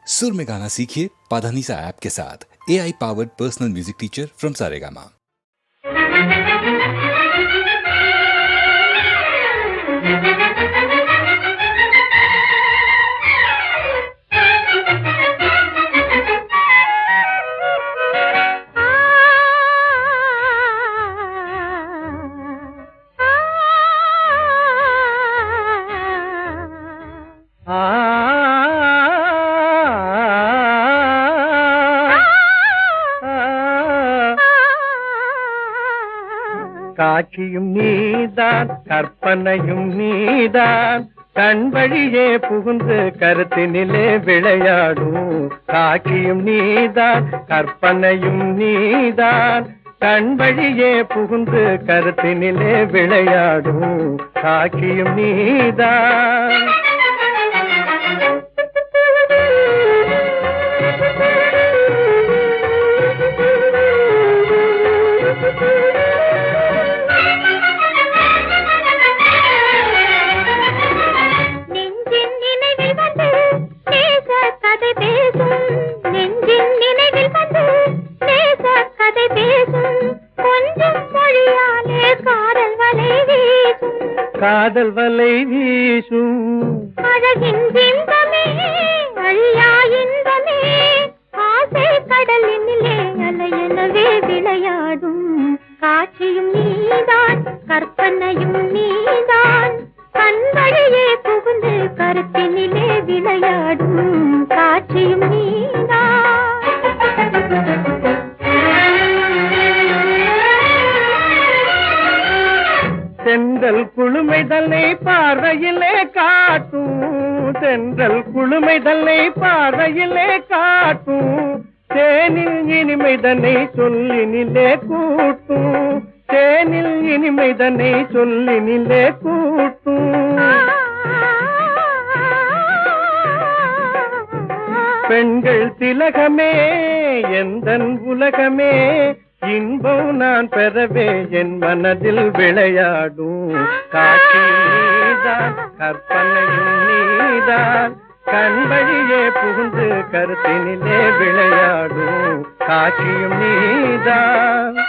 सुर में गाना सीखिए पाधानीसा ऐप के साथ। AI powered personal music teacher from Saregama. காட்சியும் நீதான் கற்பனையும் நீதான் கண் வழியே புகுந்து கருத்தினிலே விளையாடும். காட்சியும் நீதான் கற்பனையும் நீதான் கண் வழியே புகுந்து கருத்தினிலே விளையாடும். காட்சியும் நீதான். காதல் வலை வீசும் அழகின் இன்பமே அழியா இன்பமே ஆசை கடலினிலே அலையெனவே விளையாடும். காட்சியும் நீதான் கற்பனையும் நீதான் கண் வழியே புகுந்து கருத்தினிலே விளையாடும். காட்சியும் நீதான். தென்றல் குளுமைதலை பார்வையிலே காட்டும். தென்றல் குளுமைதலை பார்வையிலே காட்டும். தேனில் இனிமைதனை சொல்லினிலே கூட்டும். தேனில் இனிமைதனை சொல்லினிலே கூட்டும். பெண்கள் திலகமே எந்தன் உலகமே இன்பம் நான் பெறவே என் மனதில் விளையாடும். காட்சியும் நீதான் கற்பனையும் நீதான் கண் வழியே புகுந்து கருத்தினிலே விளையாடும். காட்சியும் நீதான்.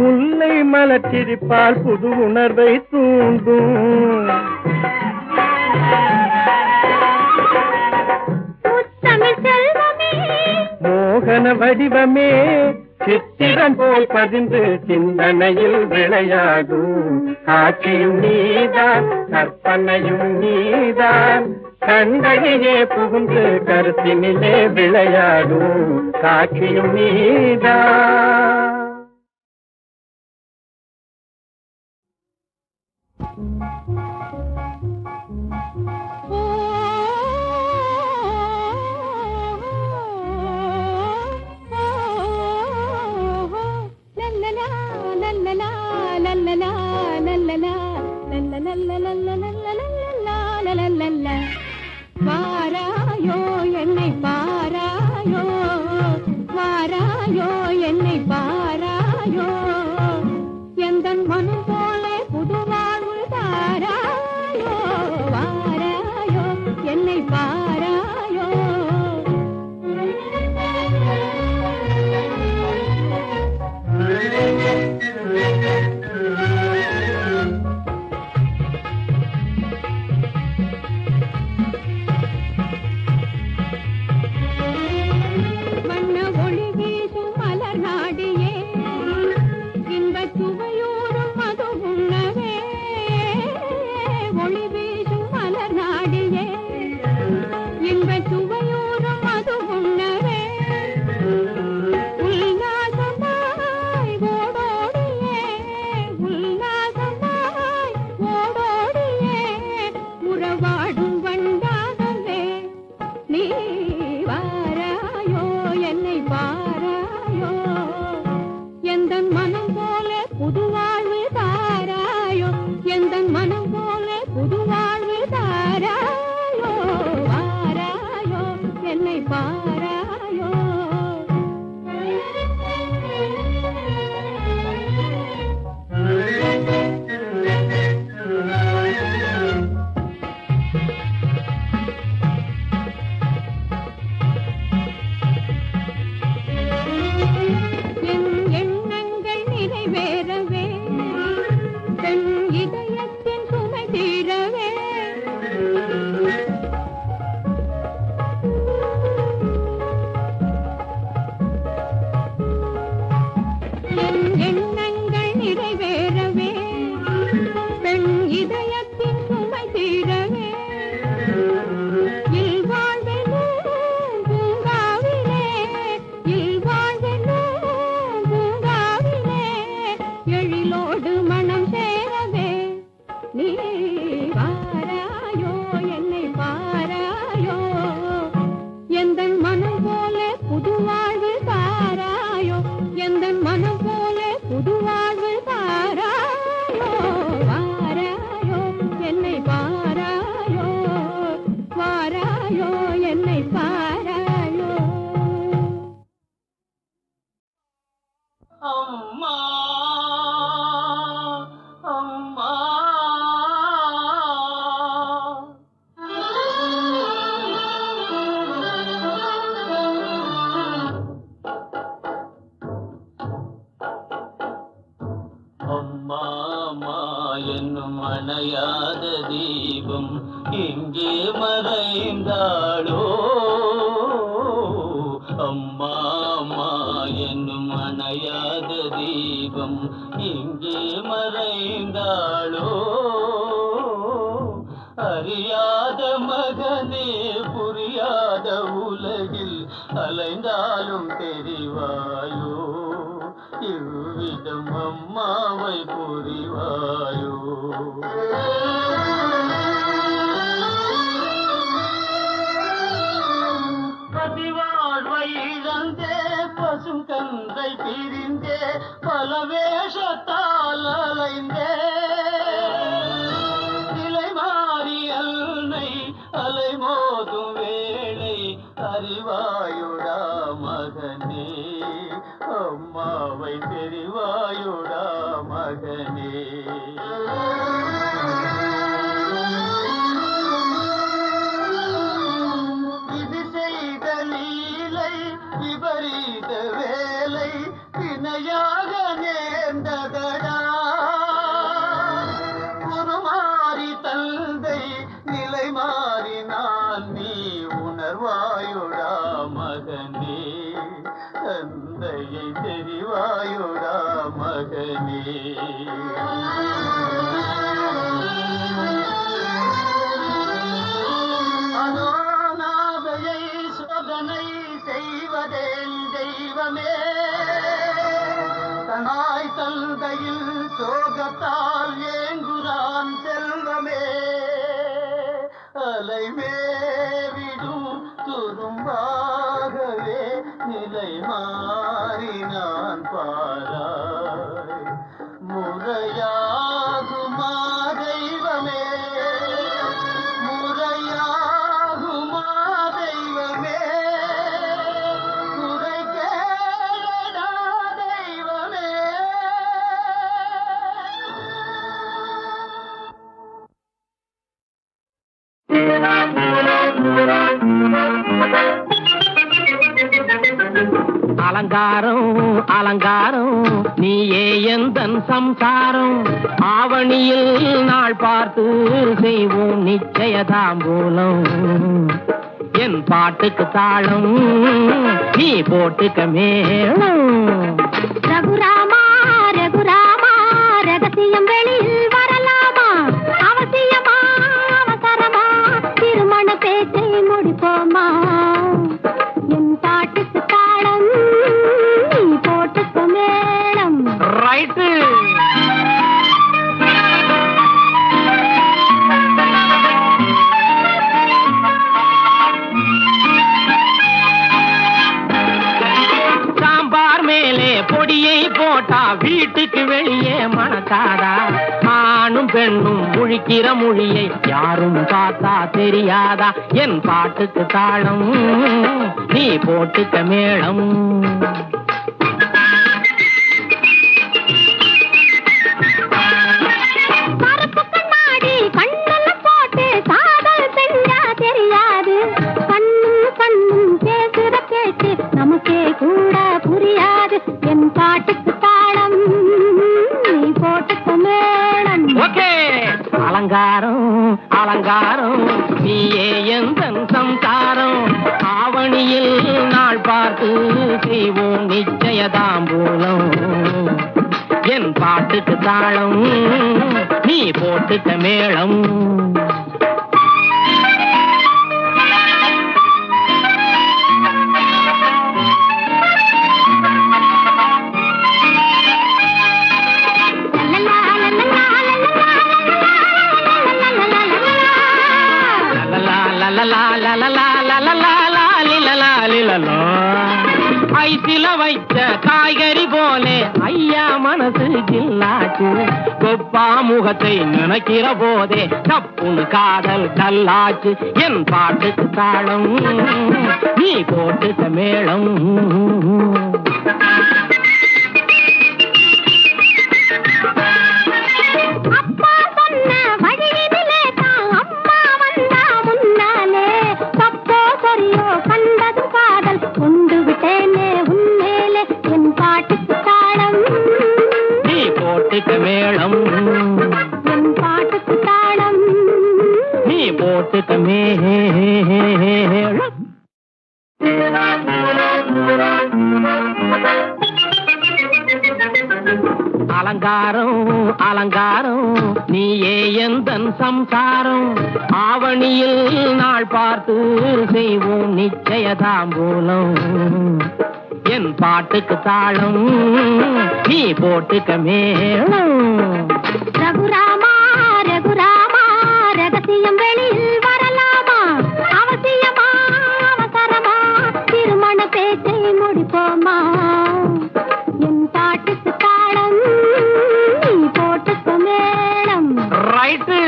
முல்லை மலர்ச்சிரிப்பால் புது உணர்வை தூண்டும். மோகன வடிவமே சித்திரம் போல் பதிந்து சிந்தனையில் விளையாடும். காட்சியும் நீதான் கற்பனையும் நீதான் கண்களிலே புகுந்து கருத்தினிலே விளையாடும். காட்சியும் நீதான். வாராயோ என்னை பாராயோ வாராயோ என்னை பாராயோ அணையாத தீபம் எங்கே மறைந்தாளோ அம்மா அம்மா என்னும் அணையாத தீபம் எங்கே மறைந்தாளோ அறியாத மகனே புரியாத உலகில் அலைந்தாலும் தெரிவாயோ இவ்விதம் அம்மாவை புரிவாயோ பதிவாழ்வை இழந்தே பசும் கன்றை பிரிந்தே பல வேஷத்தால் அலைந்தே நிலை மாறி அலை மோதும் வேளை அறிவாயுடா மகனே அம்மாவை தெரிவாயுடா மகனே இது செய்த லீலை விபரீத வேலை வினையாக நேர்ந்ததடா உருமாறி தந்தை நிலை மாறினான் நீ உணர்வாயுடா மகனே தந்தையை தெரிவாயுடா மகனே அனாதையை சோதனை செய்வதேன் தெய்வமே தனாய் தந்தையில் சோகத்தால் ஏங்குறான் செல்வமே அலைமேவிடும் துரும்பாகவே நிலை மாறினான் பாராய் முறையாகுமா தெய்வமே முறையாகுமா தெய்வமே குறை கேளடா தெய்வமே அலங்காரம் அலங்காரம் நீயே எந்தன் சம்சாரம் ஆவணியில் நாள் பார்த்து செய்வோம் நிச்சயதாம்பூலம் என் பாட்டுக்கு தாளம் நீ போட்டுக்க மேளம் ரகுராமா ரகுராமா ரகசியம் வெளியில் வரலாமா அவசியமா அவசரமா திருமண பேச்சை முடிப்போமா என் பாட்டுக்கு தாளம் நீ போட்டுக்க மேளம் ரைட்டு சாம்பார் மேலே பொடியை போட்டா வீட்டுக்கு வெளியே மணக்காதா ஆணும் பெண்ணும் முழிக்கிற மொழியை யாரும் பார்த்தா தெரியாதா என் பாட்டுக்கு தாளம் நீ போட்டுக்க மேளம் கருப்பு கண்ணாடி கண்ணல போட்டு காதல் செஞ்சா தெரியாது கண்ணும் கண்ணும் பேசுற பேச்சு நமக்கே கூட புரியாது என் பாட்டுக்கு தாளம் நீ போட்டுக்க மேளம் ஓகே அலங்காரம் அலங்காரம் நீயே எந்தன் சம்சாரம் ஆவணியில் நாள் பார்த்து செய்வோம் நிச்சயதாம்பூலம் என் பாட்டுக்கு தாளம் நீ போட்டுக்க மேளம் ஐசில வைச்ச காய்கறி போலே ஐயா மனசு ஜில்லாச்சு கொப்பா முகத்தை நினைக்கிற போதே தப்புன்னு காதல் கல்லாச்சு என் பாட்டுக்கு தாளம் நீ போட்டுக்க மேளம் அப்பா சொன்ன வழியினிலே தான் அம்மா வந்தா முன்னாலே தப்போ சரியோ கண்டது காதல் கொண்டு விட்டேனே உன்மேலே என் பாட்டுக்கு தாளம் நீ போட்டுக்க மேளம் என் பாட்டுக்கு தாளம் போட்டுக்க மேளம். அலங்காரம் அலங்காரம் நீயே எந்தன் சம்சாரம், ஆவணியில் நாள் பார்த்து செய்வோம் நிச்சயதாம்பூலம். என் பாட்டுக்கு தாளம் நீ போட்டுக்க மேளம். ரகுராமா ரகுராமா ரகசியம் வெளியில் வரலாமா, அவசியமா அவசரமா திருமண பேச்சை முடிப்போமா. என் பாட்டுக்கு தாளம் நீ போட்டுக்க மேளம். ரைட்டு.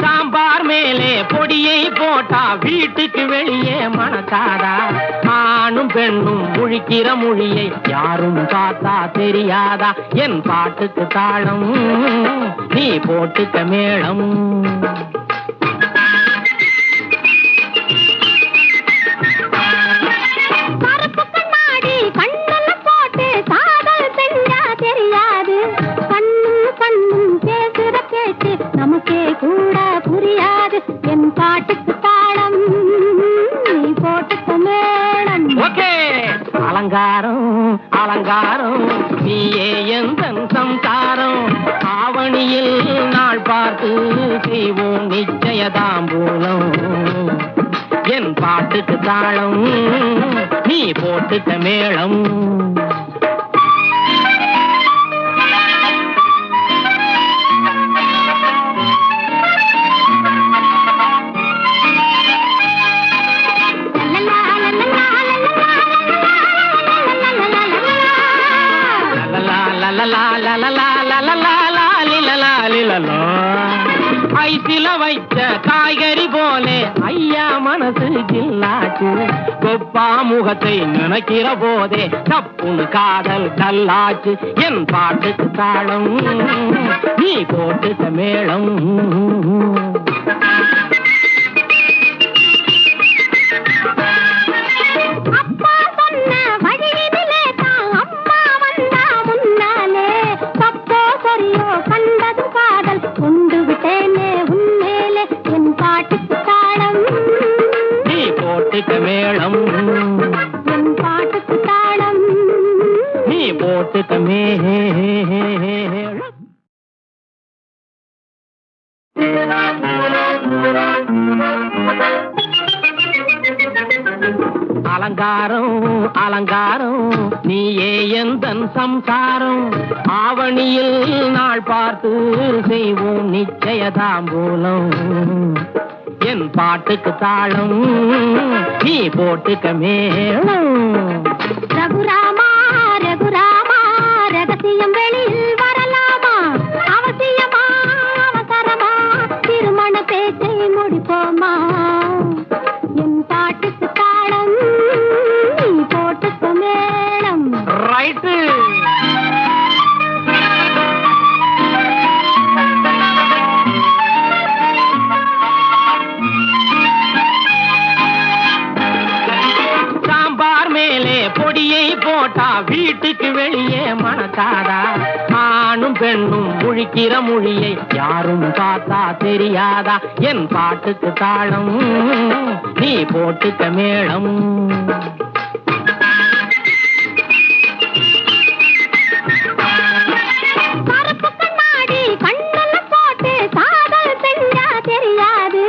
சாம்பார் மேலே பொடியை போட்டா வீட்டுக்கு வெளியே மணக்காதா, ஆணும் பெண்ணும் முழிக்கிற மொழியை யாரும் பார்த்தா தெரியாதா. என் பாட்டுக்கு தாளம் நீ போட்டுக்க மேளம். கருப்பு கண்ணாடி கண்ணுல போட்டு காதல் செஞ்சா தெரியாது, கண்ணும் கண்ணும் பேசுற பேச்சு நமக்கே கூட புரியாது. என் பாட்டுக்கு தாளம் நீ போட்டுக்க மேளம். ஓகே. அலங்காரம் அலங்காரம் நீயே எந்தன் சம்சாரம், ஆவணியில் நாள் பார்த்து செய்வோம் நிச்சயதாம்பூலம். என் பாட்டுக்கு தாளம் நீ போட்டுக்க மேளம். ஐசில வைச்ச காய்கறி போலே ஐயா மனசு ஜில்லாச்சு, கொப்பா முகத்தை நினைக்கிற போதே தப்புன்னு காதல் கல்லாச்சு. என் பாட்டுக்கு தாளம் நீ போட்டுக்க மேளம். அப்பா சொன்ன வழியினிலே தான் அம்மா வந்தா முன்னாலே, தப்போ சரியோ கண்டது காதல் கொண்டு விட்டேனே உன்மேலே. என் பாட்டுக்கு தாளம் நீ போட்டுக்க மேளம். என் பாட்டுக்கு தாளம் நீ போட்டுக்க மேளம். அலங்காரம் அலங்காரம் நீயே எந்தன் சம்சாரம், ஆவணியில் நாள் பார்த்து செய்வோம் நிச்சயதாம்பூலம். என் பாட்டுக்கு தாளம் நீ போட்டுக்க மேளம். ரகுராமா ரகுராமா ரகசியம் வெளியில் வரலாமா, அவசியமா அவசரமா திருமண பேச்சை முடிப்போமா. என் பாட்டுக்கு தாளம் நீ போட்டுக்க மேளம். ரைட்டு. சாம்பார் மேலே பொடியை போட்டா வீட்டுக்கு வெளியே மணக்காதா, ஆணும் பெண்ணும் முழிக்கிற மொழியை யாரும் பார்த்தா தெரியாதா. என் பாட்டுக்கு தாளம் நீ போட்டுக்க மேளம். கருப்பு கண்ணாடி கண்ணுல போட்டு காதல் செஞ்சா தெரியாது,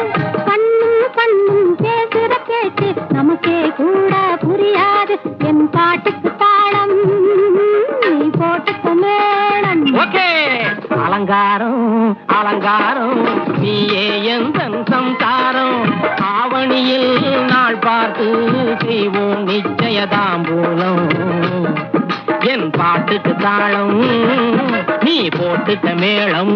கண்ணும் கண்ணும் பேசுற பேச்சு நமக்கே கூட புரியாது. என் பாட்டுக்கு தாளம் நீ போட்டுக்க மேளம். ஓகே. அலங்காரம் அலங்காரம் நீயே எந்தன் சம்சாரம், ஆவணியில் நாள் பார்த்து செய்வோம் நிச்சயதாம்பூலம். என் பாட்டுக்கு தாளம் நீ போட்டுக்க மேளம்.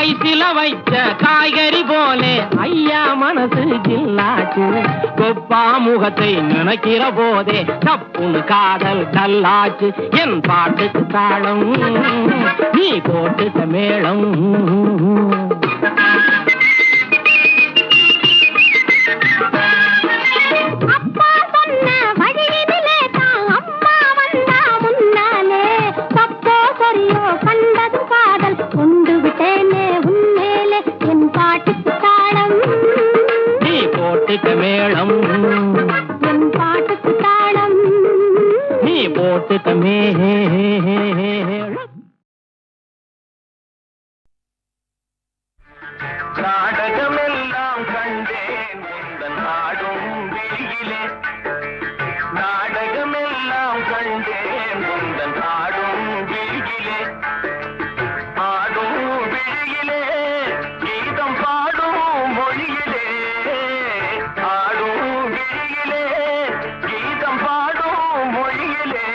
ஐசில வை வச்ச காய்கறி போலே ஐயா மனசு ஜில்லாச்சு. கொப்பா முகத்தை நினைக்கிற போதே தப்புன்னு காதல் கல்லாச்சு. என் பாட்டுக்கு தாளம் நீ போட்டுக்க மேளம். அப்பா சொன்ன வழியிலே தான் அம்மா வந்தா முன்னாலே. தப்போ சரியோ கண்டது காதல் கொண்டு விட்டேனே உன்மேலே. என் பாட்டுக்கு தாளம் நீ போட்டுக்க மேளம். என் பாட்டுக்கு தாளம் நீ போட்டுக்க மேளம். நாடகமெல்லாம் கண்டேன் உந்தன் ஆடும் விழியிலே. நாடகமெல்லாம் கண்டேன் உந்தன் ஆடும் விழியிலே. ஆடும் விழியிலே கீதம் பாடும் மொழியிலே. ஆடும் விழியிலே கீதம் பாடும் மொழியிலே.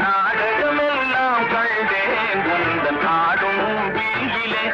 நாடகமெல்லாம் கண்டேன் உந்தன் ஆடும் விழியிலே.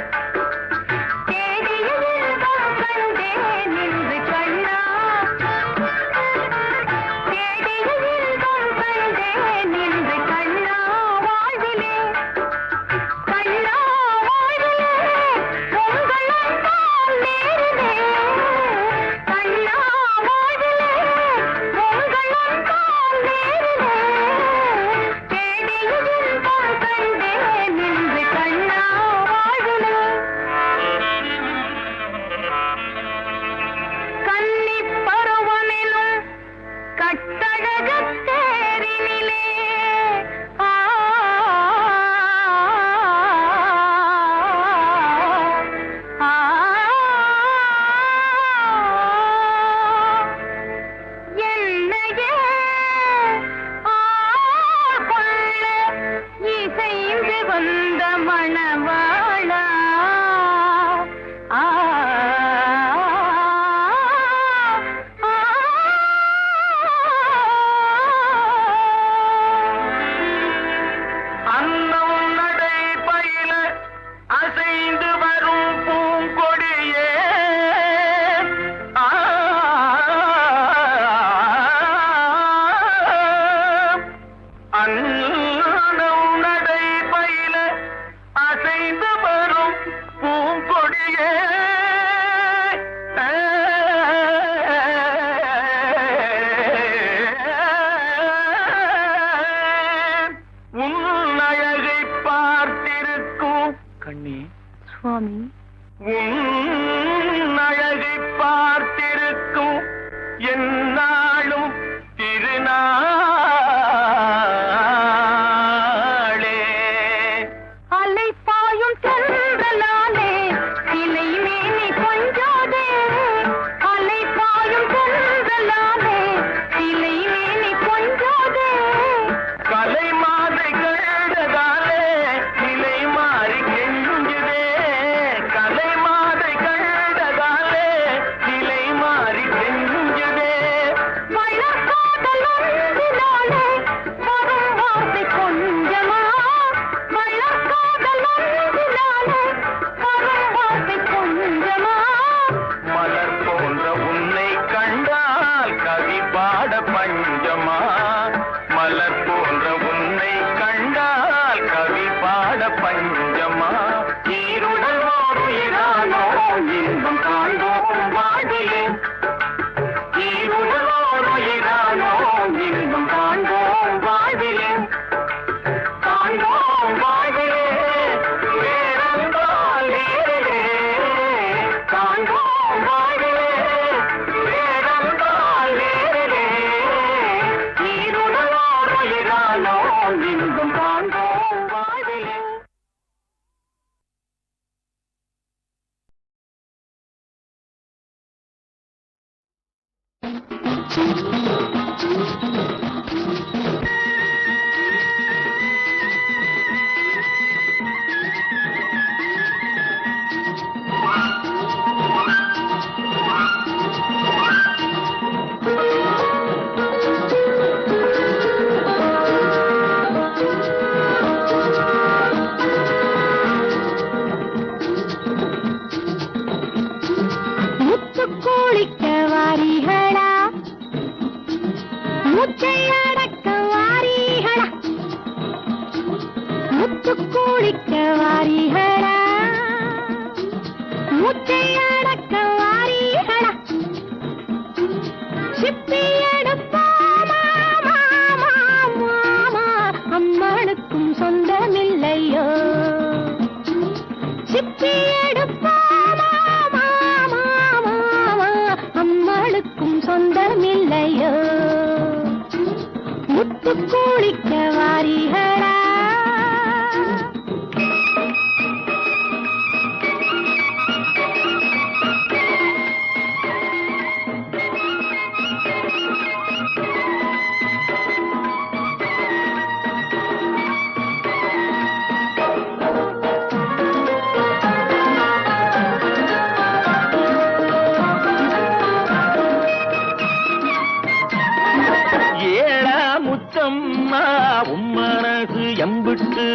சுவாமி, உன் அழகை பார்த்திருக்கும் என்னாலும் திருநாளே. அலை பாயும் சென்றலாலே சிலை மேனி கொஞ்சோதே. அலை பாயும் சென்றலாலே சிலை மேனி கொஞ்சோதே. கலை மாதை கழுததாலே நிலை மாறி கெஞ்சுதே. கலை மாதை கழுததாலே நிலை மாறி கெஞ்சுதே. மலர்காதல் ஒன்றினாலே வரும் வார்த்தை கொஞ்சமா. மலர்காதல் ஒன்றினாலே வரும் வார்த்தை கொஞ்சமா. மலர் போன்ற உன்னை கண்டால் கவி பாட பஞ்சமா. மலர் போன்ற உன்னை கண்டால் கவி பாட பஞ்சமா. ஈருடல் ஓருயிரானோ இன்பம் காண்போம் வாழ்விலே. ஈருடல் ஓருயிரானோ இன்பம் காண்போம் வாழ்விலே. காண்போம் வாழ்விலே வேறென்றால் வேறே. காண்போம் வாழ்விலே வேறென்றால் வேறே. ஈருடல் ஓருயிரானோ இன்பம் காண்போம் வாழ்விலே. மூச்சை அடக்க வாரீகளா சிப்பி எடுப்போமா மாமா மாமா அம்மனுக்கும் சொந்தமில்லையோ சிப்பி எடுப்போமா மாமா மாமா அம்மனுக்கும் சொந்தமில்லையோ முத்து குளிக்க வாரீகளா உம்மனசு எம்பிட்டு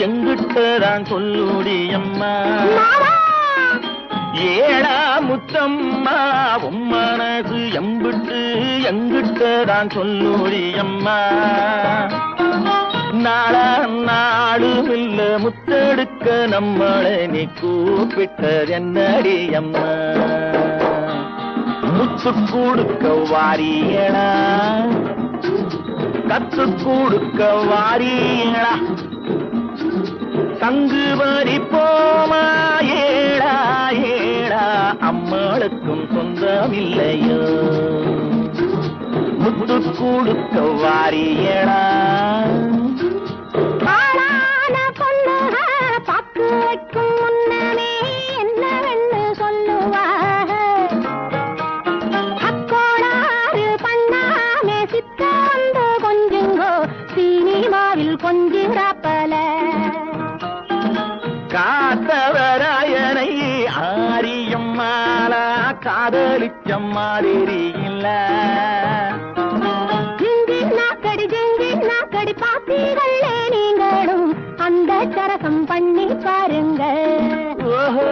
எங்கிட்டதான் சொல்லுடி அம்மா ஏழா முத்தம்மா உம்மனசு எம்பிட்டு எங்கிட்டதான் சொல்லுடி அம்மா நாளா நாடுமில்ல முத்தெடுக்க நம்மளை நீ கூப்பிட்டது என்னடி அம்மா முத்து கொடுக்க வாரியடா கத்து கொடுக்க வாரீங்களா சங்கு பறிப்போமா ஏடா ஏடா அம்மாளுக்கும் சொந்தமில்லையோ முத்து கொடுக்க வாரியடா பாக்கு வைக்கும் முன்னமே என்னவென்னு சொல்லுவாக அக்கோளாறு பண்ணாமே சித்த வந்து கொஞ்சுங்கோ சினிமாவில் கொஞ்சிராப்பல காத்தவராயனை ஆரியம்மாளா காதலிச்ச மாதிரி இல்ல ஜிங்கி நாக்கடி பாத்தீர்களே நீங்களும் அந்த சரசம் பண்ணி பாருங்க ஓஹோ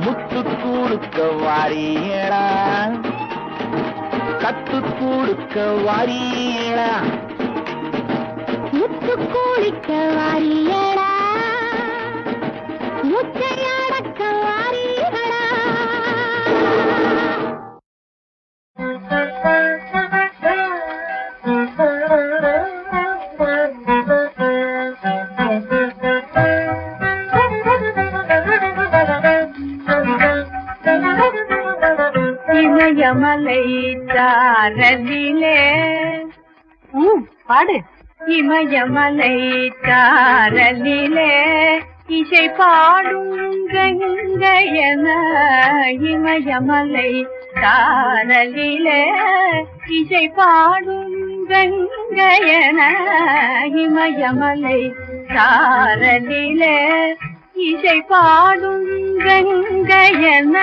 முத்து கொடுக்க வாரியடா கத்து கொடுக்க வாரியடா முத்து கூலிக்க வாரியடா முச்சை அடக்க வாரியடா இமயமலை சாரலிலே பாடு இமயமலை சாரலிலே இசை பாடும் கங்கையன இமயமலை சாரலிலே இசை பாடும் கங்கையன இமயமலை சாரலிலே இசை பாடும் கங்கையன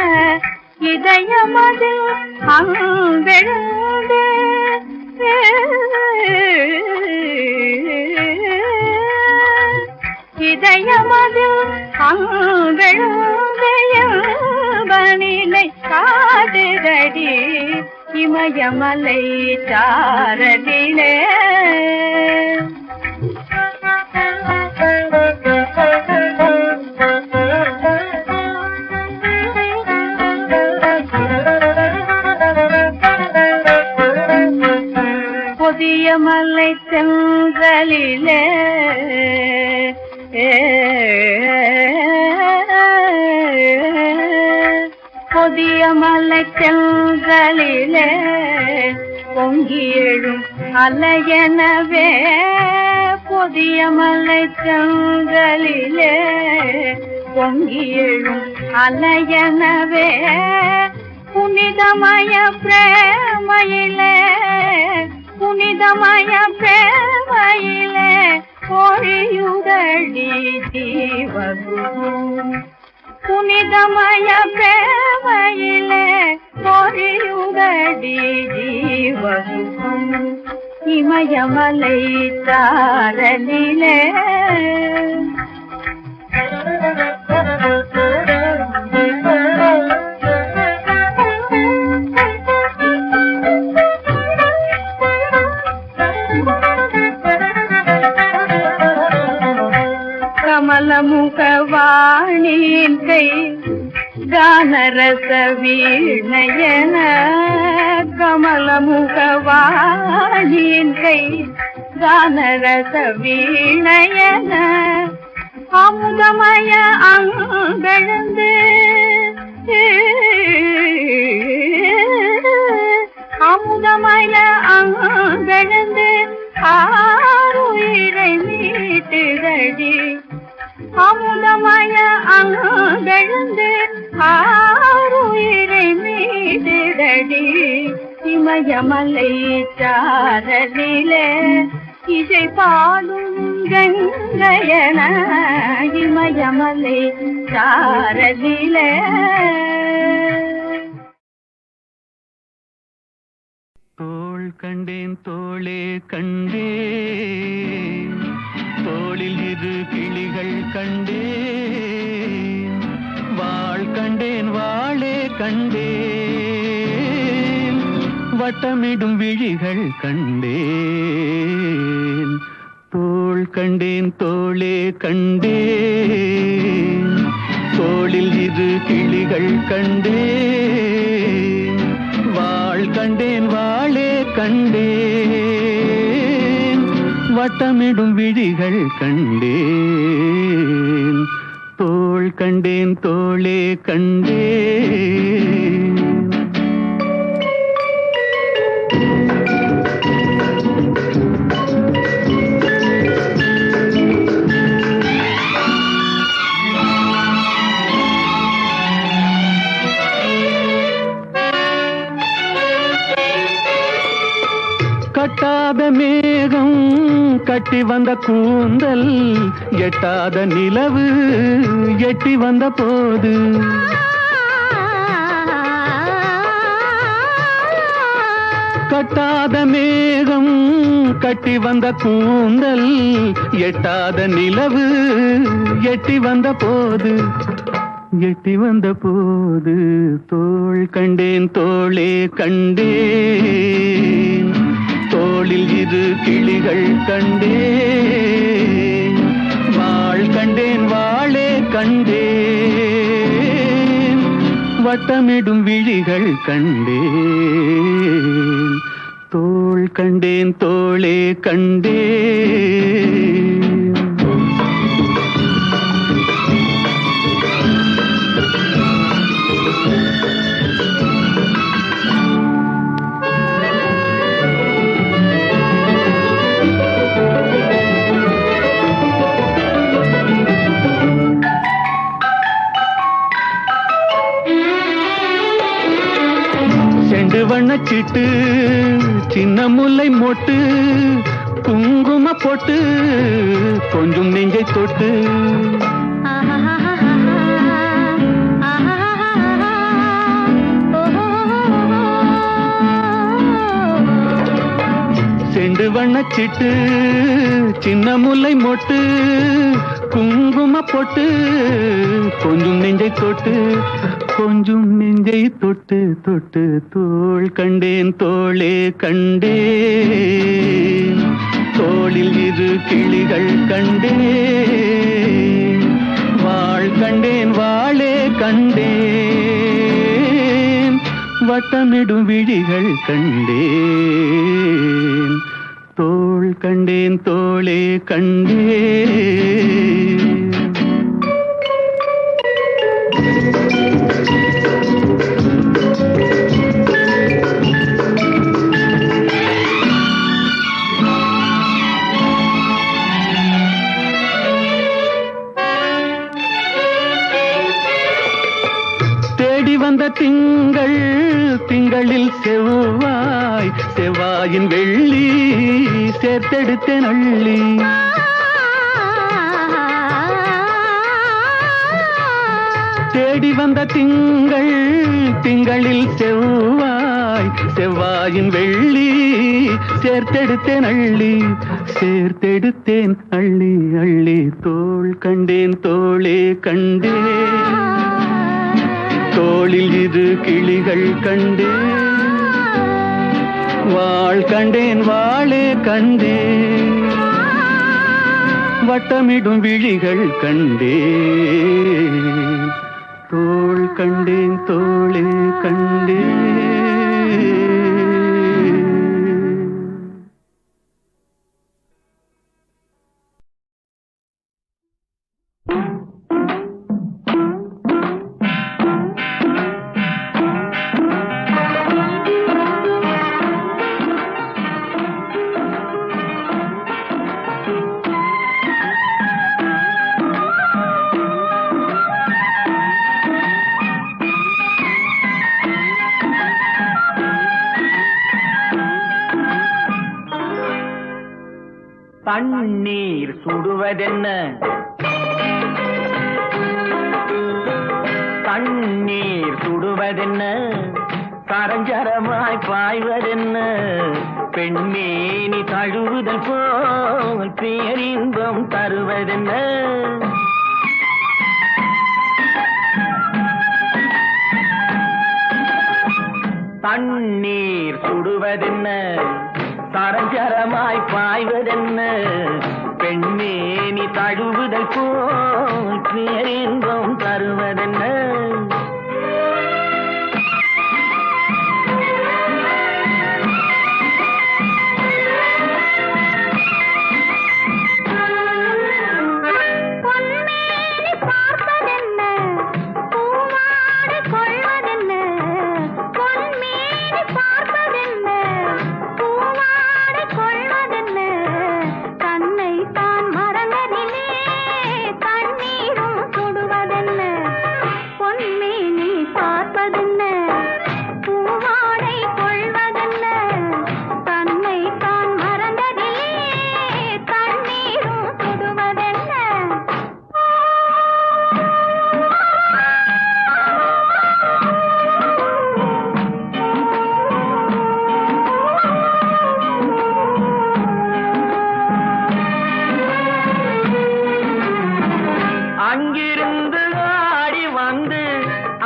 இதயமதில் அங்கெழுந்து இதயமதில் அங்கெழுந்தயல்பனிலை காடுதடி இமயமலை சாரலிலே புதிய மலை செங்கலிலே புதிய மலை செங்கலிலே பொங்கி எழும் அலையெனவே புதிய மலை செங்கலிலே பொங்கி எழும் அலையெனவே புனிதமய பிரேமையிலே புனிதமய பிரேமையிலே பொழியுதடி ஜீவகுரு புனிதமய பிரேமையிலே பொழியுதடி ஜீவகுரு இமயமலை சாரலிலே கமலமுகவாணியின் கை கானரச வீணையன கமலமுகவாணியின் கை கானரச வீணையன அமுதமய அங்கழந்து அமுதமய அங்கழந்து ஆருயிரை மீட்டுதடி அமுதமய அங்கழந்து ஆருயிரை மீட்டுதடி இமயமலை சாரலிலே இசை பாடும் கங்கையன இமயமலை சாரலிலே தோள் கண்டேன் தோளே கண்டேன் தோளில் இரு கிளிகள் கண்டேன் வாள் கண்டேன் வாளே கண்டேன் வட்டமிடும் விழிகள் கண்டேன் தோள் கண்டேன் தோளே கண்டேன் தோளில் இரு கிளிகள் கண்டேன் வாள் கண்டேன் வாளே கண்டேன் வட்டமிடும் விழிகள் கண்டேன் தோள் கண்டேன் தோளே கண்டேன் கட்டாத மேகம் கட்டி வந்த கூந்தல் எட்டாத நிலவு எட்டி வந்த போது கட்டாத மேகம் கட்டி வந்த கூந்தல் எட்டாத நிலவு எட்டி வந்த போது எட்டி வந்த போது தோள் கண்டேன் தோளே கண்டேன் தோளில் இரு கிளிகள் கண்டேன் வாள் கண்டேன் வாளே கண்டேன் வட்டமிடும் விழிகள் கண்டேன் தோள் கண்டேன் தோளே கண்டேன் வண்ணச்சிட்டு சின்ன முல்லை மொட்டு குங்கும போட்டு கொஞ்சம் நெஞ்சை தொட்டு செண்டு வண்ணச்சிட்டு சின்ன முல்லை மொட்டு குங்கும போட்டு கொஞ்சம் நெஞ்சை தொட்டு கொஞ்சம் நெஞ்சை தொட்டு தொட்டு தோள் கண்டேன் தோளே கண்டேன் தோளில் இரு கிளிகள் கண்டேன் வாள் கண்டேன் வாளே கண்டேன் வட்டமிடும் விழிகள் கண்டேன் தோள் கண்டேன் தோளே கண்டேன் வந்த திங்கள் திங்களில் செவ்வாய் செவ்வாயின் வெள்ளி சேர்த்தெடுத்தேன் அள்ளி தேடி வந்த திங்கள் திங்களில் செவ்வாய் செவ்வாயின் வெள்ளி சேர்த்தெடுத்தேன் அள்ளி சேர்த்தெடுத்தேன் அள்ளி அள்ளி தோள் கண்டேன் தோளே கண்டேன் தோளில் இரு கிளிகள் கண்டேன் வாள் கண்டேன் வாளே கண்டேன் வட்டமிடும் விழிகள் கண்டேன், தோள் கண்டேன், தோளே கண்டேன். தண்ணீர் சுடுவதென்ன, தண்ணீர் சுடுவதென்ன, சரஞ்சரமாய் பாய்வதென்ன, பெண்மேனி தழுவுதல் போல் பேரின்பம் தருவதென்ன. தண்ணீர் சுடுவதென்ன, சரஞ்சரமாய் பாய்வதென்ன, பெண்மேனி தழுவுதல் போல் பேரின்பம் தருவதென்ன. அங்கிருந்து ஆடி வந்து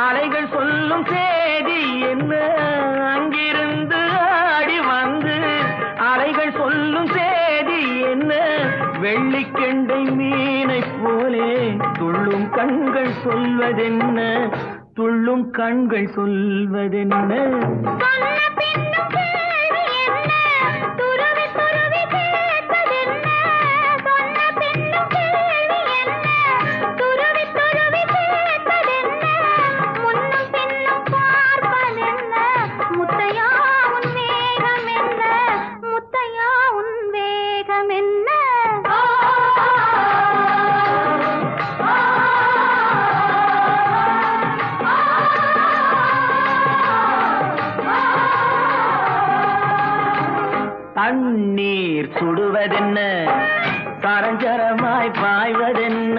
அலைகள் சொல்லும் செய்தி என்ன, அங்கிருந்து ஆடி வந்து அலைகள் சொல்லும் செய்தி என்ன, வெள்ளிக்கெண்டை மீனை போலே துள்ளும் கண்கள் சொல்வதென்ன, துள்ளும் கண்கள் சொல்வதென்ன. தண்ணீர் சுடுவதென்ன, சரஞ்சரமாய் பாய்வதென்ன,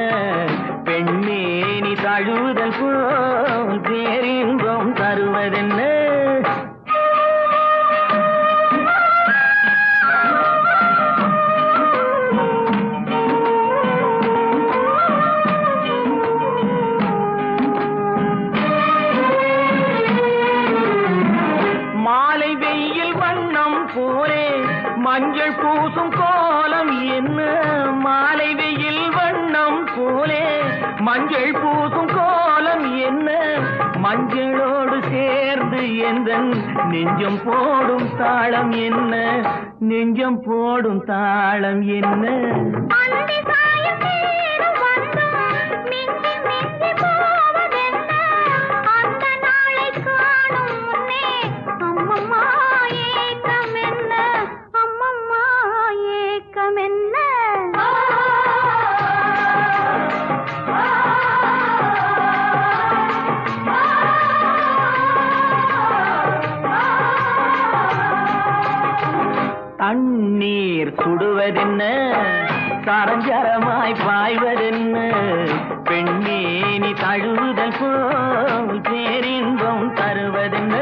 பெண்மேனி தழுவுதல் போல் பேரின்பம் தருவதென்ன. மாலை வெயில் வண்ணம் போலே மஞ்சள் பூசும் கோலம் என்ன, மாலை வெயில் வண்ணம் போலே மஞ்சள் பூசும் கோலம் என்ன, மஞ்சளோடு சேர்ந்து எந்தன் நெஞ்சம் போடும் தாளம் என்ன, நெஞ்சம் போடும் தாளம் என்ன. தண்ணீர் சுடுவதென்ன, சரஞ்சரமாய் பாய்வதென்ன, பெண்மேனி தழுவுதல் போல் பேரின்பம் தருவதென்ன.